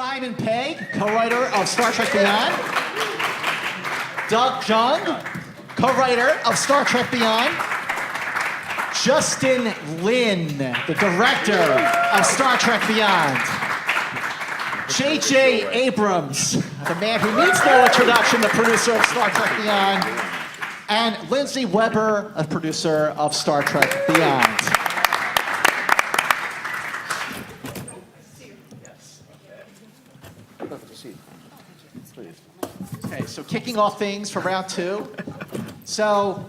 Simon Pegg, co-writer of Star Trek Beyond. Doug Jung, co-writer of Star Trek Beyond. Justin Lin, the director of Star Trek Beyond. J.J. Abrams, the man who needs no introduction, the producer of Star Trek Beyond. And Lindsey Weber, a producer of Star Trek Beyond. Okay, so kicking off things for round two. So,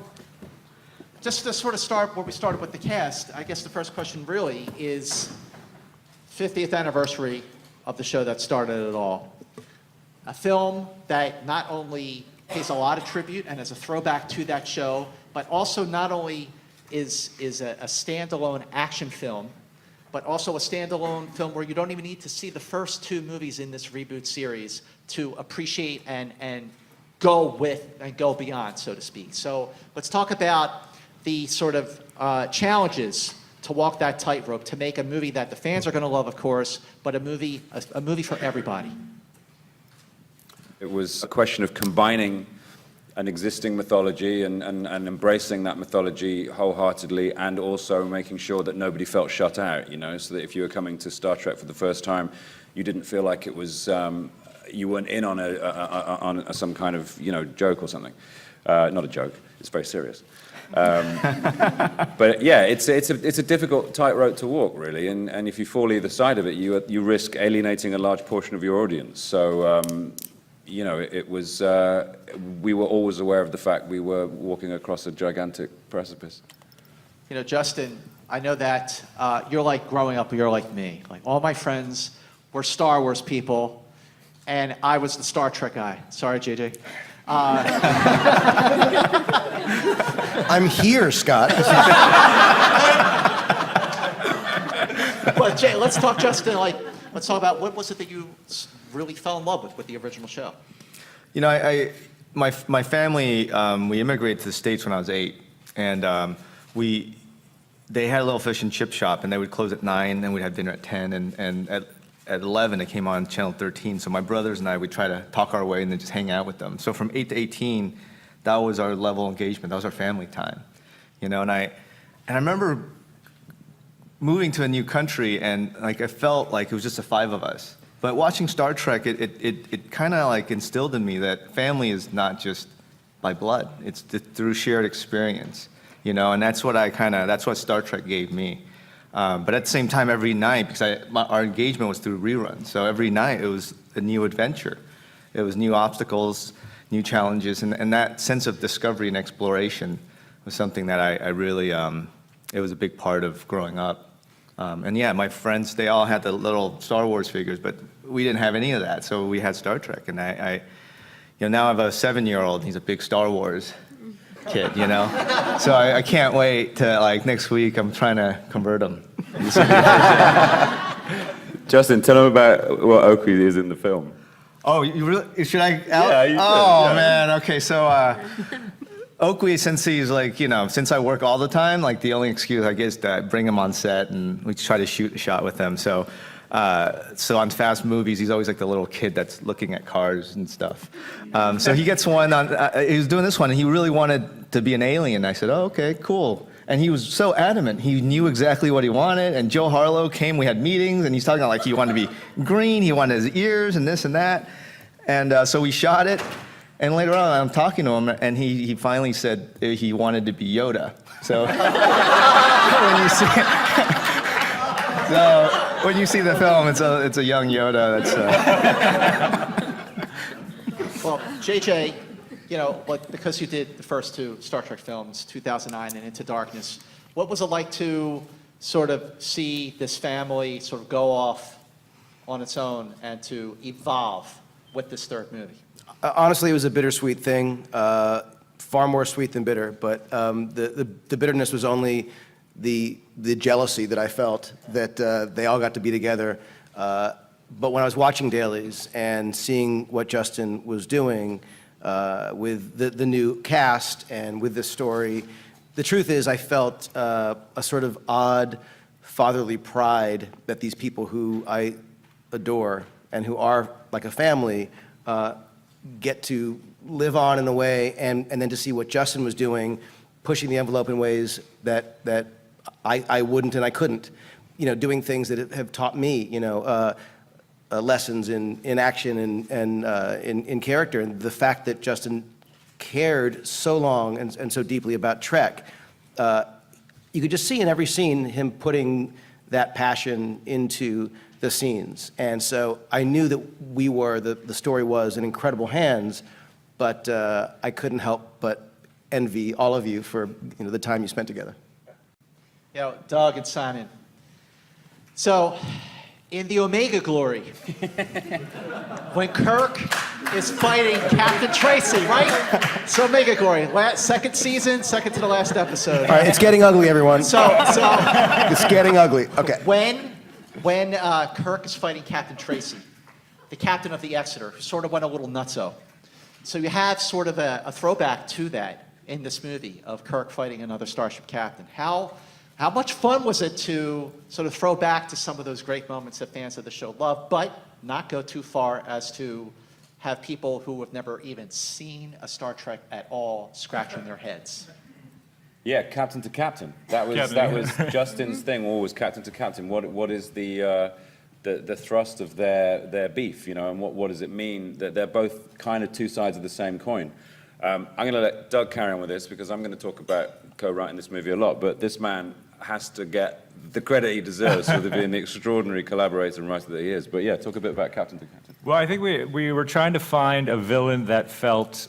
just to sort of start where we started with the cast, I guess the first question really is 50th anniversary of the show that started it all. A film that not only pays a lot of tribute and is a throwback to that show, but also not only is a standalone action film, but also a standalone film where you don't even need to see the first two movies in this reboot series to appreciate and go with and go beyond, so to speak. So let's talk about the sort of challenges to walk that tightrope, to make a movie that the fans are going to love, of course, but a movie for everybody. It was a question of combining an existing mythology and embracing that mythology wholeheartedly, and also making sure that nobody felt shut out, you know, so that if you were coming to Star Trek for the first time, you didn't feel like it was, you weren't in on some kind of, you know, joke or something. Not a joke, it's very serious. But yeah, it's a difficult tightrope to walk, really, and if you fall either side of it, you risk alienating a large portion of your audience. So, you know, it was, we were always aware of the fact we were walking across a gigantic precipice. You know, Justin, I know that you're like growing up, you're like me. Like all my friends were Star Wars people, and I was the Star Trek guy. Sorry, JJ. I'm here, Scott. But Jay, let's talk, Justin. Like, let's talk about what was it that you really fell in love with the original show? You know, my family, we immigrated to the States when I was 8, and they had a little fish and chip shop, and they would close at 9, and we'd have dinner at 10, and at 11 it came on channel 13. So my brothers and I would try to talk our way and then just hang out with them. So from 8 to 18, that was our level of engagement. That was our family time, you know. And I remember moving to a new country, and like I felt like it was just the 5 of us. But watching Star Trek, it kind of like instilled in me that family is not just by blood. It's through shared experience, you know. And that's what that's what Star Trek gave me. But at the same time, every night, because our engagement was through reruns, so every night it was a new adventure. It was new obstacles, new challenges, and that sense of discovery and exploration was something that I really, it was a big part of growing up. And yeah, my friends, they all had the little Star Wars figures, but we didn't have any of that, so we had Star Trek. And you know, now I have a 7-year-old, he's a big Star Wars kid, you know? So I can't wait to, like, next week, I'm trying to convert him. Justin, tell him about what Oakley is in the film. Oh, you really, should I? Yeah, you oh, yeah. Man, okay, so Oakley, since he's like, you know, since I work all the time, like the only excuse I get is to bring him on set and we try to shoot a shot with him. So on fast movies, he's always like the little kid that's looking at cars and stuff. So he gets one on, he was doing this one and he really wanted to be an alien. I said, oh, okay, cool. And he was so adamant. He knew exactly what he wanted. And Joe Harlow came, we had meetings, and he's talking like he wanted to be green, he wanted his ears and this and that. And so we shot it. And later on, I'm talking to him, and he finally said he wanted to be Yoda. So when you see the film, it's a young Yoda. Well, JJ, you know, like, because you did the first 2 Star Trek films, 2009 and Into Darkness, what was it like to sort of see this family sort of go off on its own and to evolve with this third movie? Honestly, it was a bittersweet thing, far more sweet than bitter. But the bitterness was only the jealousy that I felt that they all got to be together. But when I was watching dailies and seeing what Justin was doing with the new cast and with this story, the truth is I felt a sort of odd fatherly pride that these people who I adore and who are like a family get to live on in a way, and then to see what Justin was doing, pushing the envelope in ways that I wouldn't and I couldn't, doing things that have taught me, lessons in action and in character. And the fact that Justin cared so long and so deeply about Trek, you could just see in every scene him putting that passion into the scenes. And so I knew that the story was in incredible hands, but I couldn't help but envy all of you for the time you spent together. Doug and Simon. So, in the Omega Glory, when Kirk is fighting Captain Tracy, right? It's Omega Glory, second season, second to the last episode. All right, it's getting ugly, everyone. So It's getting ugly. Okay. When Kirk is fighting Captain Tracy, the captain of the Exeter, who sort of went a little nutso. So you have sort of a throwback to that in this movie of Kirk fighting another starship captain. How much fun was it to sort of throw back to some of those great moments that fans of the show love, but not go too far as to have people who have never even seen a Star Trek at all scratching their heads? Yeah, captain to captain. That was Justin's thing. Always captain to captain. What is the thrust of their beef? And what does it mean that they're both kind of two sides of the same coin? I'm going to let Doug carry on with this because I'm going to talk about co-writing this movie a lot. But this man has to get the credit he deserves for being the extraordinary collaborator and writer that he is. But yeah, talk a bit about captain to captain. Well, I think we were trying to find a villain that felt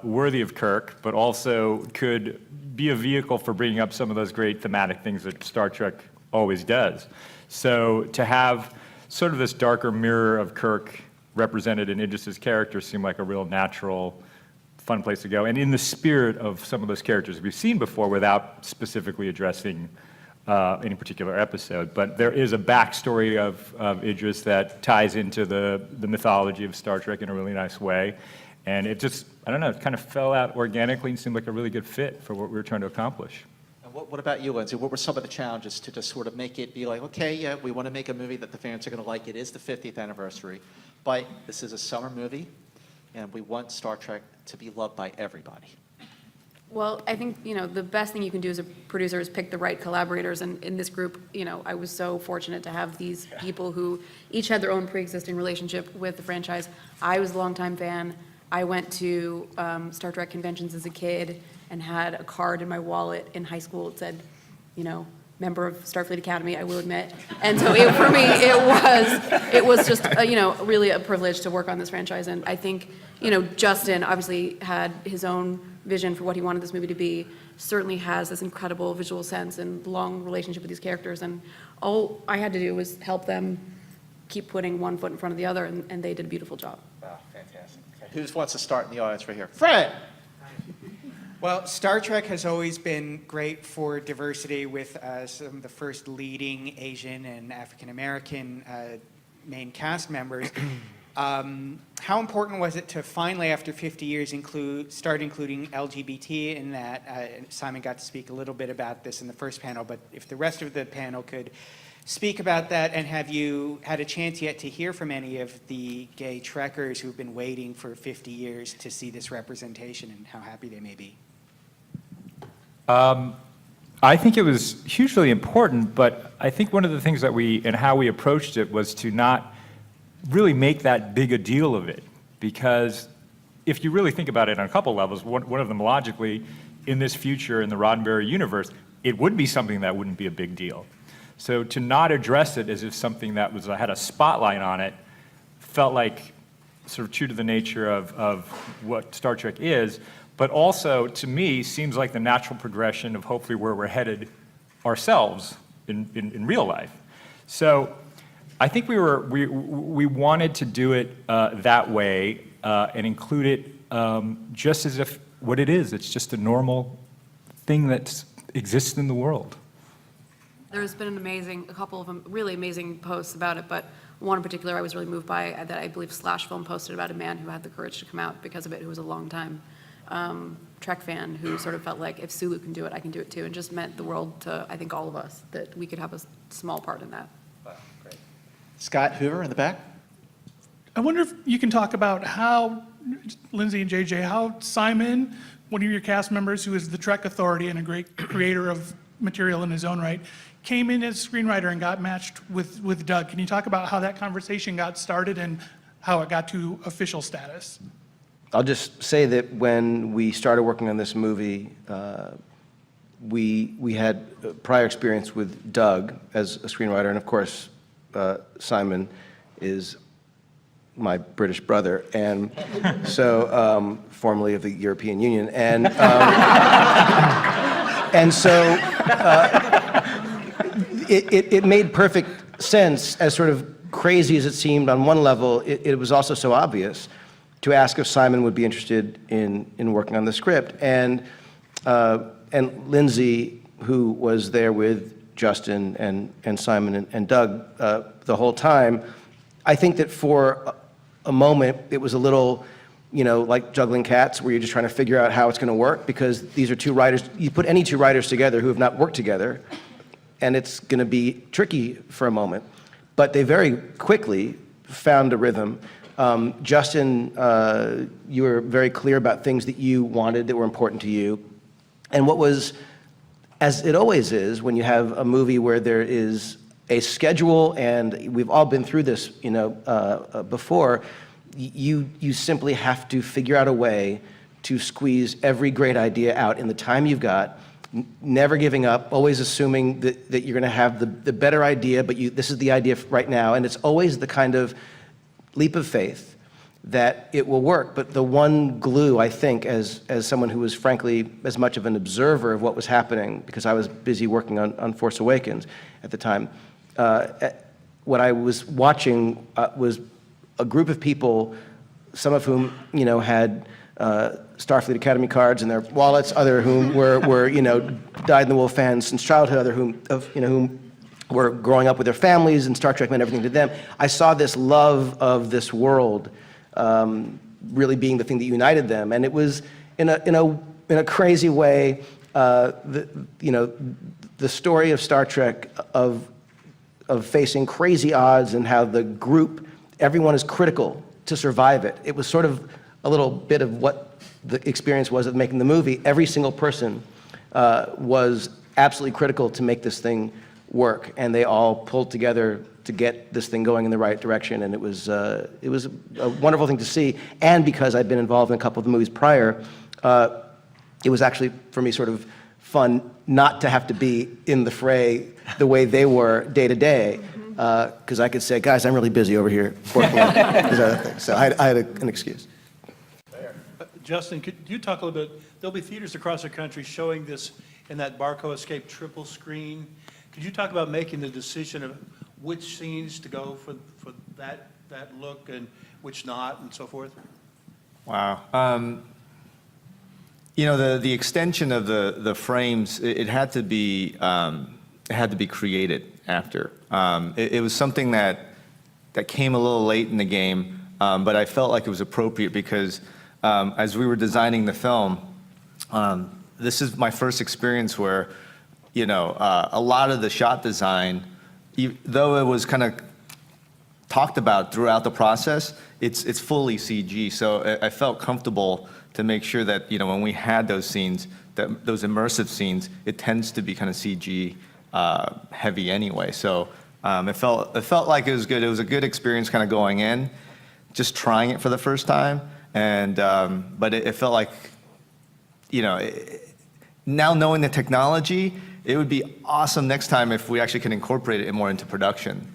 worthy of Kirk, but also could be a vehicle for bringing up some of those great thematic things that Star Trek always does. So to have sort of this darker mirror of Kirk represented in Idris's character seemed like a real natural, fun place to go. And in the spirit of some of those characters we've seen before without specifically addressing any particular episode. But there is a backstory of Idris that ties into the mythology of Star Trek in a really nice way. And it just, I don't know, it kind of fell out organically and seemed like a really good fit for what we were trying to accomplish. And what about you, Lindsay? What were some of the challenges to just sort of make it be like, okay, yeah, we want to make a movie that the fans are going to like. It is the 50th anniversary, but this is a summer movie, and we want Star Trek to be loved by everybody. Well, I think, the best thing you can do as a producer is pick the right collaborators. And in this group, I was so fortunate to have these people who each had their own pre-existing relationship with the franchise. I was a longtime fan. I went to Star Trek conventions as a kid and had a card in my wallet in high school that said, member of Starfleet Academy, I will admit. And so for me, it was just, really a privilege to work on this franchise. And I think, Justin obviously had his own vision for what he wanted this movie to be, certainly has this incredible visual sense and long relationship with these characters. And all I had to do was help them keep putting one foot in front of the other, and they did a beautiful job. Wow, fantastic. Okay. Who wants to start in the audience right here? Fred! Well, Star Trek has always been great for diversity with some of the first leading Asian and African American main cast members. How important was it to finally, after 50 years, start including LGBT in that? Simon got to speak a little bit about this in the first panel, but if the rest of the panel could speak about that, and have you had a chance yet to hear from any of the gay Trekkers who've been waiting for 50 years to see this representation and how happy they may be? I think it was hugely important, but I think one of the things and how we approached it was to not really make that big a deal of it. Because if you really think about it on a couple levels, one of them logically, in this future, in the Roddenberry universe, it would be something that wouldn't be a big deal. So to not address it as if something that had a spotlight on it felt like sort of true to the nature of what Star Trek is, but also, to me, seems like the natural progression of hopefully where we're headed ourselves in real life. So I think we wanted to do it that way and include it just as if what it is. It's just a normal thing that exists in the world. There's been a couple of them, really amazing posts about it, but one in particular I was really moved by that I believe Slash Film posted about a man who had the courage to come out because of it, who was a longtime Trek fan who sort of felt like if Sulu can do it, I can do it too, and just meant the world to, I think, all of us, that we could have a small part in that. Wow, great. Scott Hoover in the back. I wonder if you can talk about how, Lindsay and JJ, how Simon, one of your cast members who is the Trek authority and a great creator of material in his own right, came in as screenwriter and got matched with Doug. Can you talk about how that conversation got started and how it got to official status? I'll just say that when we started working on this movie, we had prior experience with Doug as a screenwriter, and of course, Simon is my British brother, and so formerly of the European Union, and so it made perfect sense, as sort of crazy as it seemed on one level. It was also so obvious to ask if Simon would be interested in working on the script, and Lindsay, who was there with Justin and Simon and Doug the whole time. I think that for a moment it was a little, like juggling cats, where you're just trying to figure out how it's going to work, because these are two writers. You put any two writers together who have not worked together, and it's going to be tricky for a moment. But they very quickly found a rhythm. Justin, you were very clear about things that you wanted that were important to you. And what was, as it always is, when you have a movie where there is a schedule, and we've all been through this, before, you simply have to figure out a way to squeeze every great idea out in the time you've got, never giving up, always assuming that you're going to have the better idea, but this is the idea right now, and it's always the kind of leap of faith that it will work. But the one glue, I think, as someone who was frankly as much of an observer of what was happening, because I was busy working on Force Awakens at the time, what I was watching was a group of people, some of whom, had Starfleet Academy cards in their wallets, other whom were dyed-in-the-wool fans since childhood, other whom were growing up with their families, and Star Trek meant everything to them. I saw this love of this world really being the thing that united them, and it was in a crazy way, the story of Star Trek of facing crazy odds, and how the group, everyone is critical to survive it. It was sort of a little bit of what the experience was of making the movie. Every single person was absolutely critical to make this thing work, and they all pulled together to get this thing going in the right direction, and it was a wonderful thing to see. And because I'd been involved in a couple of the movies prior, it was actually, for me, sort of fun not to have to be in the fray the way they were day to day, because I could say, guys, I'm really busy over here working on these other things. So I had an excuse. Justin, could you talk a little bit? There'll be theaters across the country showing this in that Barco Escape triple screen. Could you talk about making the decision of which scenes to go for that look and which not, and so forth? Wow. The extension of the frames, it had to be created after. It was something that came a little late in the game, but I felt like it was appropriate because as we were designing the film, this is my first experience where, a lot of the shot design, though it was kind of talked about throughout the process, it's fully CG. So I felt comfortable to make sure that, when we had those scenes, those immersive scenes, it tends to be kind of CG heavy anyway. So it felt like it was good. It was a good experience kind of going in, just trying it for the first time. And but it felt like, now knowing the technology, it would be awesome next time if we actually can incorporate it more into production.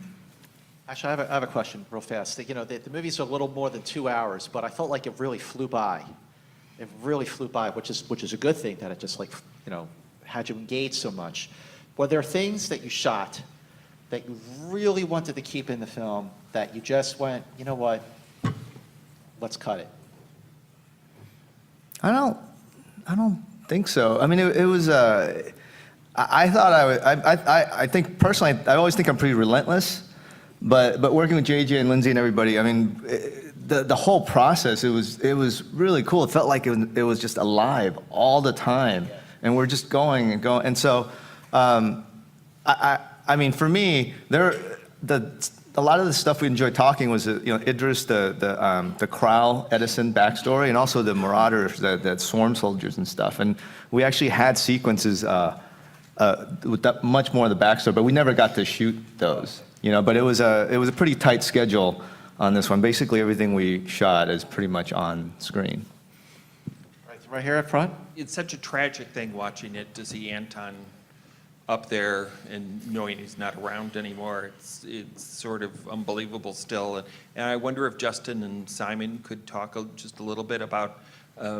Actually, I have a question real fast. The movies are a little more than 2 hours, but I felt like it really flew by. It really flew by, which is a good thing, that it just had you engaged so much. Were there things that you shot that you really wanted to keep in the film that you just went, you know what, let's cut it? I don't think so. I mean, it was. I thought I think personally, I always think I'm pretty relentless, but working with JJ and Lindsay and everybody, I mean, the whole process, it was really cool. It felt like it was just alive all the time, and we're just going and going. And so, I mean, for me, the a lot of the stuff we enjoyed talking was, Idris, the Krall Edison backstory, and also the Marauders, the swarm soldiers and stuff. And we actually had sequences with much more of the backstory, but we never got to shoot those. But it was a pretty tight schedule on this one. Basically, everything we shot is pretty much on screen. Right here up front. It's such a tragic thing watching it to see Anton up there and knowing he's not around anymore. It's sort of unbelievable still. And I wonder if Justin and Simon could talk just a little bit about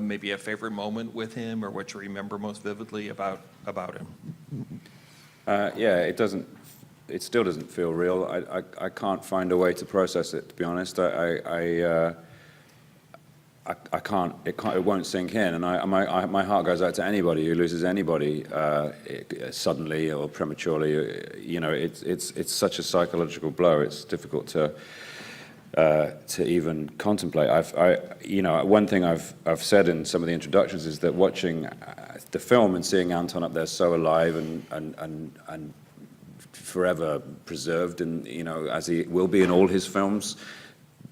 maybe a favorite moment with him or what you remember most vividly about him. Yeah, it still doesn't feel real. I can't find a way to process it, to be honest. I can't. It won't sink in, and my heart goes out to anybody who loses anybody suddenly or prematurely. It's such a psychological blow. It's difficult to even contemplate. One thing I've said in some of the introductions is that watching the film and seeing Anton up there so alive and forever preserved, and as he will be in all his films.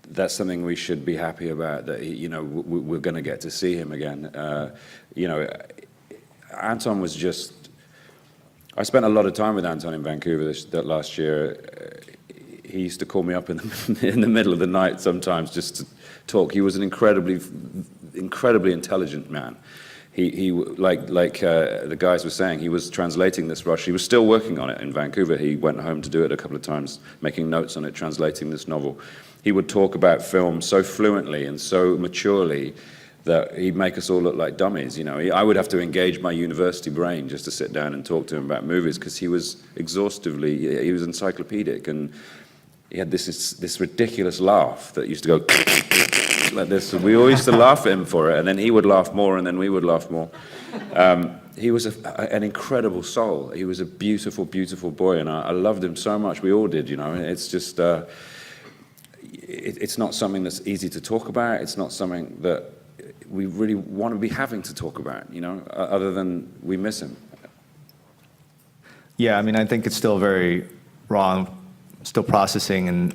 That's something we should be happy about, that we're going to get to see him again. Anton was just... I spent a lot of time with Anton in Vancouver that last year. He used to call me up in the middle of the night sometimes just to talk. He was an incredibly intelligent man. He like the guys were saying, he was translating this Russian. He was still working on it in Vancouver. He went home to do it a couple of times, making notes on it, translating this novel. He would talk about film so fluently and so maturely that he'd make us all look like dummies. I would have to engage my university brain just to sit down and talk to him about movies, because he was he was encyclopedic, and he had this ridiculous laugh that used to go like this. And we all used to laugh at him for it, and then he would laugh more, and then we would laugh more. He was an incredible soul. He was a beautiful, beautiful boy, and I loved him so much. We all did, It's just... It's not something that's easy to talk about. It's not something that we really want to be having to talk about, other than we miss him. Yeah, I think it's still very raw, still processing, and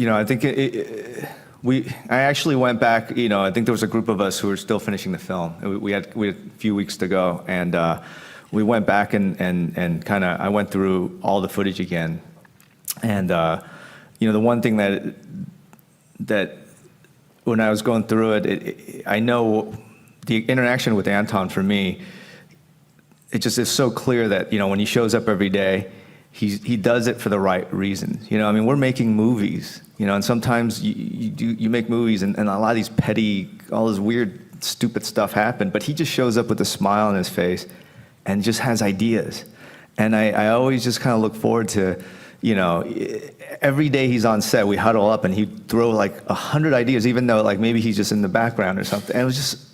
I think I actually went back. I think there was a group of us who were still finishing the film. We had a few weeks to go, and we went back and kind of, I went through all the footage again. And, the one thing that when I was going through it, I know the interaction with Anton for me, it just is so clear that, when he shows up every day, he does it for the right reasons. We're making movies, and sometimes you make movies and a lot of these petty, all this weird, stupid stuff happen, but he just shows up with a smile on his face and just has ideas. And I always just kind of look forward to, every day he's on set, we huddle up and he'd throw like 100 ideas, even though like maybe he's just in the background or something. And it was just,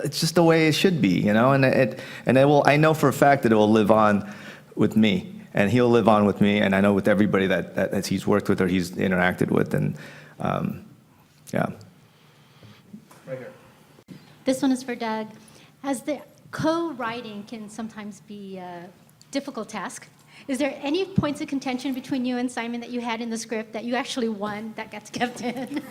it's just the way it should be, and it will, I know for a fact that it will live on with me, and he'll live on with me, and I know with everybody that he's worked with or he's interacted with, and yeah. Right here. This one is for Doug. As the co-writing can sometimes be a difficult task, is there any points of contention between you and Simon that you had in the script that you actually won that gets kept in?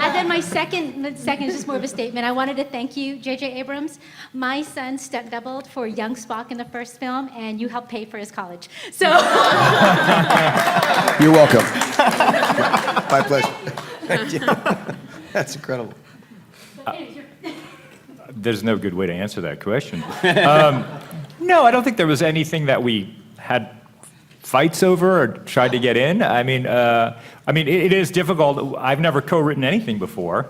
And then my second is just more of a statement. I wanted to thank you, J.J. Abrams. My son stunt doubled for young Spock in the first film, and you helped pay for his college. So You're welcome. My pleasure. Thank you. That's incredible. There's no good way to answer that question. No, I don't think there was anything that we had fights over or tried to get in. It is difficult. I've never co-written anything before,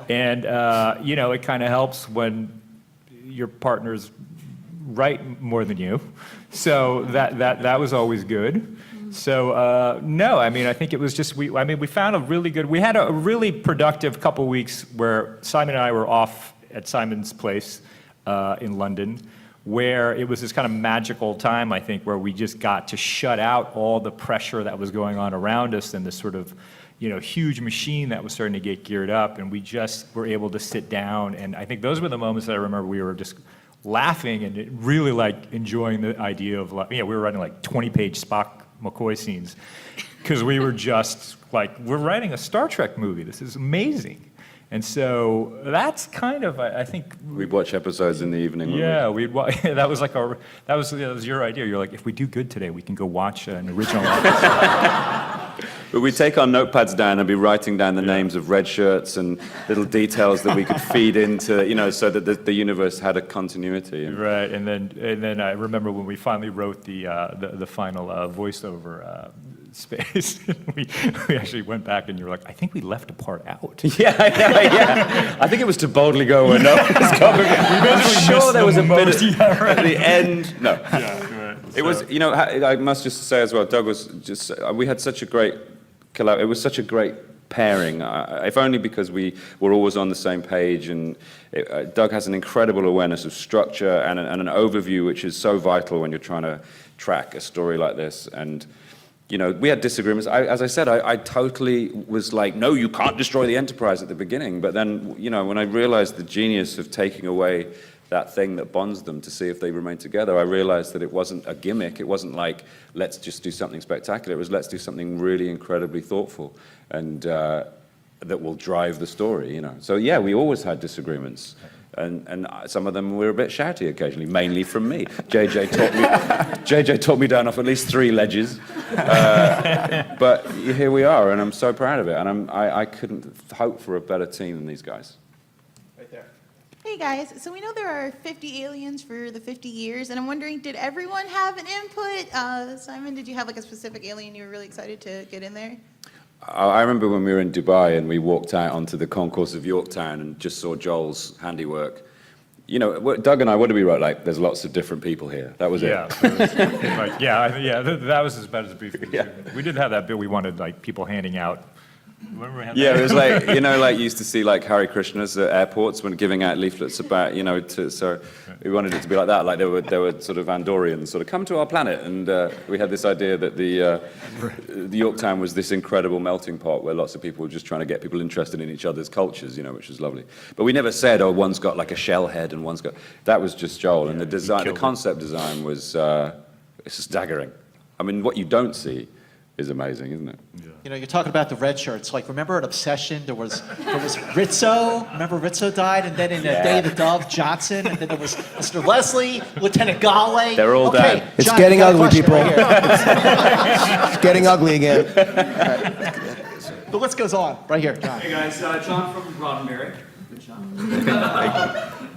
and it kind of helps when your partners write more than you. So that was always good. So no, I think it was just we found we had a really productive couple weeks where Simon and I were off at Simon's place in London, where it was this kind of magical time, I think, where we just got to shut out all the pressure that was going on around us and this sort of, huge machine that was starting to get geared up, and we just were able to sit down. And I think those were the moments that I remember we were just laughing and really like enjoying the idea of like, we were writing like 20-page Spock McCoy scenes because we were just like, we're writing a Star Trek movie. This is amazing. And so that's kind of, I think. We'd watch episodes in the evening. Yeah, that was like that was your idea. You're like, if we do good today, we can go watch an original episode. But we'd take our notepads down and be writing down the names of red shirts and little details that we could feed into, so that the universe had a continuity. Right, and then I remember when we finally wrote the final voiceover space, we actually went back and you were like, I think we left a part out. Yeah. I think it was to boldly go where no one's coming. I'm sure there was a bit at the end. No. Yeah, right. It was, I must just say as well, Doug was just, we had such a great collab. It was such a great pairing, if only because we were always on the same page. And Doug has an incredible awareness of structure and an overview, which is so vital when you're trying to track a story like this. And we had disagreements. As I said, I totally was like, no, you can't destroy the Enterprise at the beginning. But then, when I realized the genius of taking away that thing that bonds them to see if they remain together, I realized that it wasn't a gimmick. It wasn't like, let's just do something spectacular. It was, let's do something really incredibly thoughtful and that will drive the story, So yeah, we always had disagreements. And some of them were a bit shouty occasionally, mainly from me. JJ taught me down off at least 3 ledges. But here we are, and I'm so proud of it. And I couldn't hope for a better team than these guys. Right there. Hey guys, so we know there are 50 aliens for the 50 years, and I'm wondering, did everyone have an input? Simon, did you have like a specific alien you were really excited to get in there? I remember when we were in Dubai and we walked out onto the concourse of Yorktown and just saw Joel's handiwork. Doug and I, what did we write? Like, there's lots of different people here. That was it. That was as bad as a brief. Yeah. We did have that bit. We wanted like people handing out. Remember we had Yeah, that? it was like, like you used to see like Hare Krishnas at airports when giving out leaflets about, so we wanted it to be like that. Like there were sort of Andorians sort of come to our planet, and we had this idea that the Yorktown was this incredible melting pot where lots of people were just trying to get people interested in each other's cultures, which was lovely. But we never said, oh, one's got like a shell head and one's got, that was just Joel. And the design, the concept design was it's staggering. I mean, what you don't see is amazing, isn't it? Yeah. You're talking about the red shirts. Like, remember at Obsession, there was Rizzo. Remember Rizzo died, and then in Day of the Dove, Johnson, and then there was Mr. Leslie, Lieutenant Galway. They're all dead. It's John, getting you got a ugly, question people. right here. It's getting ugly again. The list goes on. Right here, John. Hey guys, John from Roddenberry. Good job.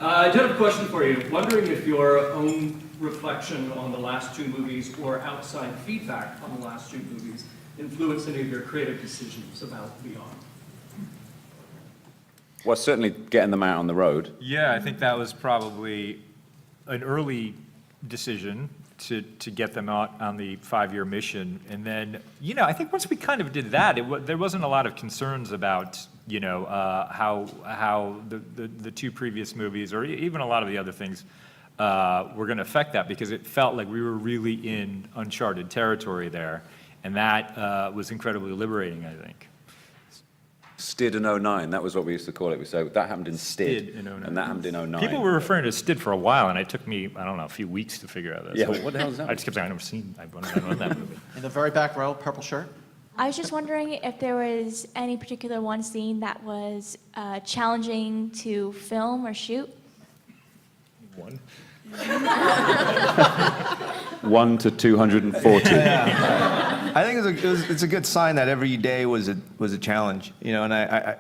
I do have a question for you. Wondering if your own reflection on the last 2 movies or outside feedback on the last 2 movies influenced any of your creative decisions about Beyond? Well, certainly getting them out on the road. Yeah, I think that was probably an early decision to get them out on the 5-year mission. And then, I think once we kind of did that, there wasn't a lot of concerns about, how the 2 previous movies or even a lot of the other things were going to affect that, because it felt like we were really in uncharted territory there. And that was incredibly liberating, I think. STID in 09, that was what we used to call it. We say, that happened in STID. STID in 09. And that happened in 09. People were referring to STID for a while, and it took me, I don't know, a few weeks to figure out that. Yeah, So what the hell is that? I just kept saying, I've never run that movie. In the very back row, purple shirt. I was just wondering if there was any particular one scene that was challenging to film or shoot? One. 1 to 240. I think it's a good sign that every day was a challenge, and I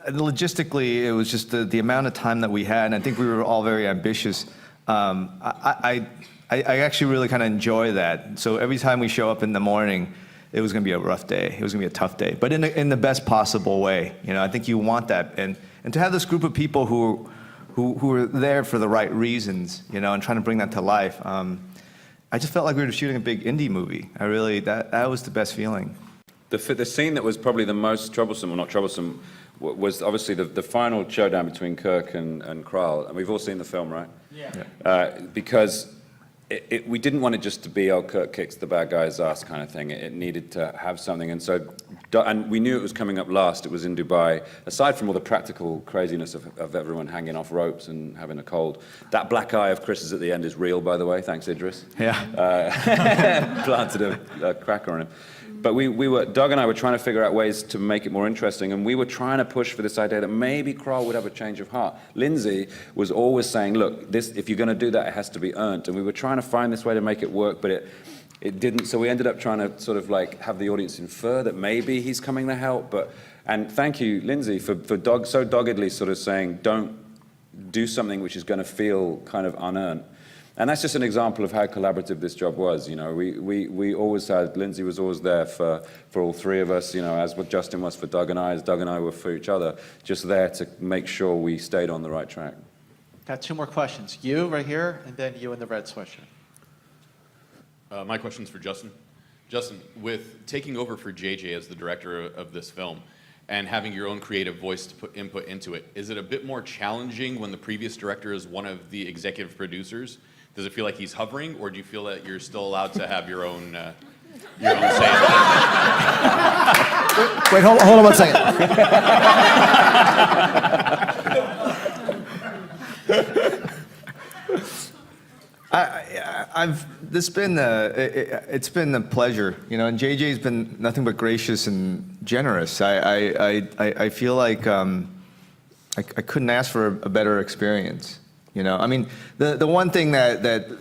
logistically it was just the amount of time that we had, and I think we were all very ambitious. I actually really kind of enjoy that. So every time we show up in the morning, it was going to be a rough day. It was going to be a tough day, but in the best possible way. I think you want that, and to have this group of people who were there for the right reasons, and trying to bring that to life. I just felt like we were shooting a big indie movie. That was the best feeling. The scene that was probably the most troublesome, well, not troublesome, was obviously the final showdown between Kirk and Krall. And we've all seen the film, right? Yeah. Because we didn't want it just to be, oh, Kirk kicks the bad guy's ass kind of thing. It needed to have something. And so, and we knew it was coming up last. It was in Dubai. Aside from all the practical craziness of everyone hanging off ropes and having a cold, that black eye of Chris's at the end is real, by the way. Thanks, Idris. Yeah. Planted a cracker on him. But Doug and I were trying to figure out ways to make it more interesting, and we were trying to push for this idea that maybe Kroll would have a change of heart. Lindsey was always saying, look, if you're going to do that, it has to be earned. And we were trying to find this way to make it work, but it didn't. So we ended up trying to sort of like have the audience infer that maybe he's coming to help. And thank you, Lindsey, for so doggedly sort of saying, don't do something which is going to feel kind of unearned. And that's just an example of how collaborative this job was. You know, we always had, Lindsey was always there for all three of us, you know, as what Justin was for Doug and I, as Doug and I were for each other, just there to make sure we stayed on the right track. Got two more questions. You right here, and then you in the red sweatshirt. My question's for Justin. Justin, with taking over for JJ as the director of this film and having your own creative voice to put input into it, is it a bit more challenging when the previous director is one of the executive producers? Does it feel like he's hovering, or do you feel that you're still allowed to have your own say? Wait, hold on 1 second. It's been a pleasure, you know, and JJ's been nothing but gracious and generous. I feel like I couldn't ask for a better experience. You know, I mean, the one thing that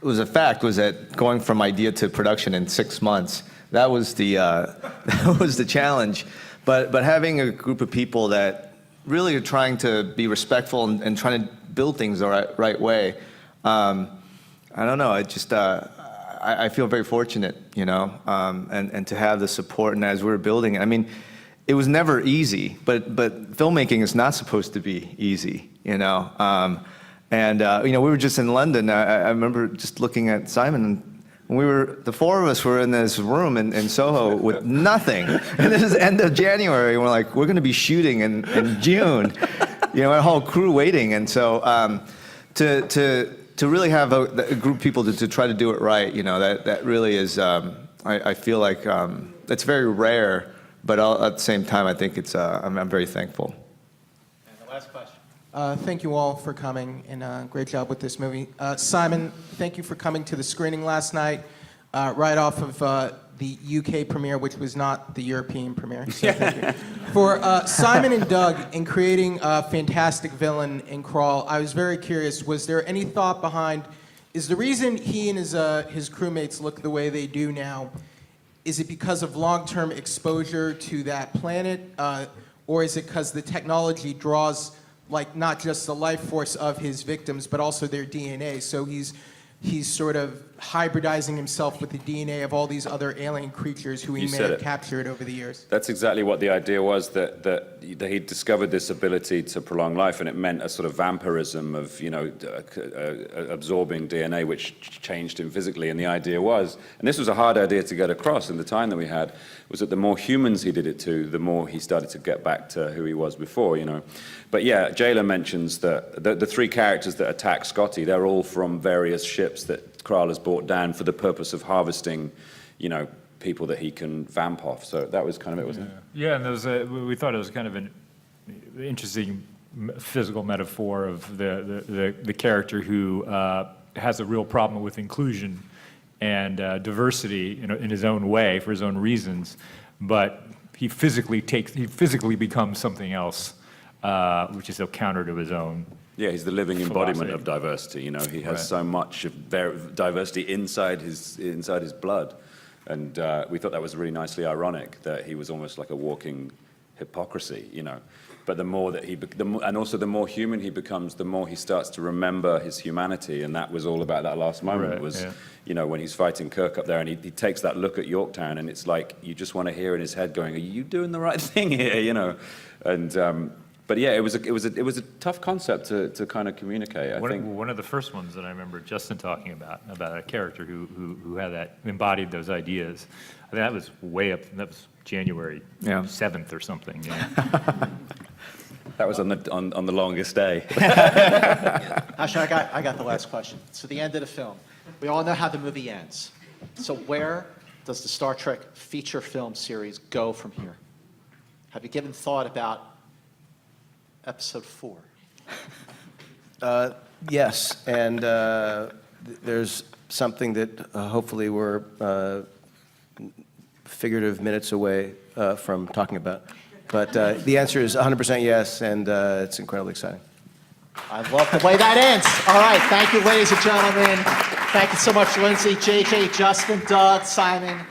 was a fact was that going from idea to production in 6 months, that was the challenge. But having a group of people that really are trying to be respectful and trying to build things the right way, I don't know. I feel very fortunate, you know, and to have the support. And as we're building it, I mean, it was never easy, but filmmaking is not supposed to be easy, you know. You know, we were just in London. I remember just looking at Simon, and the four of us were in this room in Soho with nothing. And this is end of January, and we're like, we're going to be shooting in June. You know, our whole crew waiting. And so to really have a group of people to try to do it right, you know, that really is, I feel like it's very rare, but at the same time, I think I'm very thankful. And the last question. Thank you all for coming, and great job with this movie. Simon, thank you for coming to the screening last night, right off of the UK premiere, which was not the European premiere. So thank you. For Simon and Doug, in creating a fantastic villain in Kroll, I was very curious, was there any thought behind, is the reason he and his crewmates look the way they do now, is it because of long-term exposure to that planet, or is it because the technology draws like not just the life force of his victims, but also their DNA? So he's sort of hybridizing himself with the DNA of all these other alien creatures who he may have captured over the years. That's exactly what the idea was, that he discovered this ability to prolong life, and it meant a sort of vampirism of, you know, absorbing DNA, which changed him physically. And the idea was, and this was a hard idea to get across in the time that we had, was that the more humans he did it to, the more he started to get back to who he was before, you know. But yeah, Jayla mentions that the three characters that attack Scotty, they're all from various ships that Kroll has brought down for the purpose of harvesting, you know, people that he can vamp off. So that was kind of it, wasn't it? Yeah, and we thought it was kind of an interesting physical metaphor of the character who has a real problem with inclusion and diversity in his own way for his own reasons, but he physically becomes something else, which is so counter to his own. Yeah, he's the living embodiment philosophy of diversity. You know, he has so much of diversity inside his blood, and we thought that was really nicely ironic that he was almost like a walking hypocrisy. You know, but the more that and also the more human he becomes, the more he starts to remember his humanity, and that was all about that last moment. Right, was yeah. You know, when he's fighting Kirk up there, and he takes that look at Yorktown, and it's like you just want to hear in his head going, "Are you doing the right thing here?" You know, and. But yeah, it was a tough concept to kind of communicate. I think one of the first ones that I remember Justin talking about a character who had embodied those ideas. I think that was way up. That was January 7th or something. Yeah. That was on the longest day. Actually, I got the last question. So the end of the film. We all know how the movie ends. So where does the Star Trek feature film series go from here? Have you given thought about episode 4? Yes, and there's something that hopefully we're figurative minutes away from talking about. But the answer is 100% yes, and it's incredibly exciting. I love the way that ends. All right, thank you, ladies and gentlemen. Thank you so much, Lindsey, JJ, Justin, Doug, Simon.